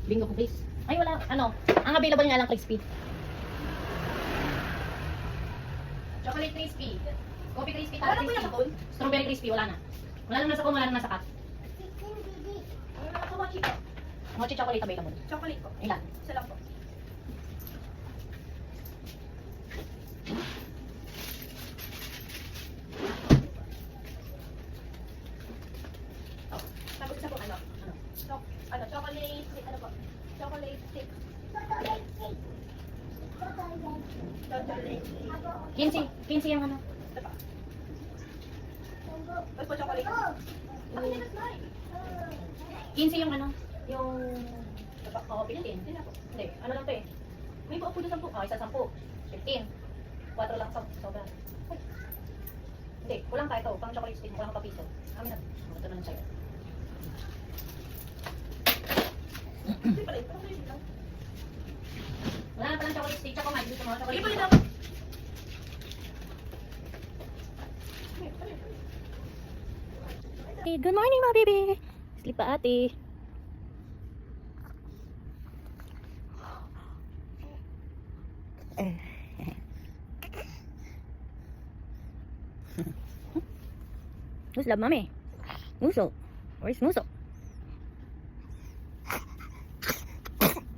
Bingo cookies. Ay, wala. Ano? Ang available nga lang crispy. Chocolate crispy. Coffee crispy. Wala po yung kapon? Strawberry crispy. Wala na. Wala nang nasa ko, wala nang nasa cup. Ano na ako, mochi po? Mochi chocolate available. Chocolate po. Ilan? Isa lang po. Tapos isa po ano? Chocolate, ano po? Chocolate stick. Chocolate stick. 15 yung ano. Ito pa. Tapos po chocolate. Akin na slime. 15 yung ano. Yung... Oo, pilitin. Hindi na po. Hindi. Ano lang to eh. May buo po na 10. Oh, isa 10. 15. 4 lang sobra. Ay. Hindi, kulang ka ito. Pang chocolate stick, kulang ka pa piso. Amin na. Ito na lang sa'yo. Hindi pala ito. Wala na palang chocolate stick. Tsaka mag-dito mga chocolate Hindi pala stick. ito. Good morning mga baby. Sleep pa ate. Who's love mommy? Muso. Where's Muso?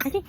Ate.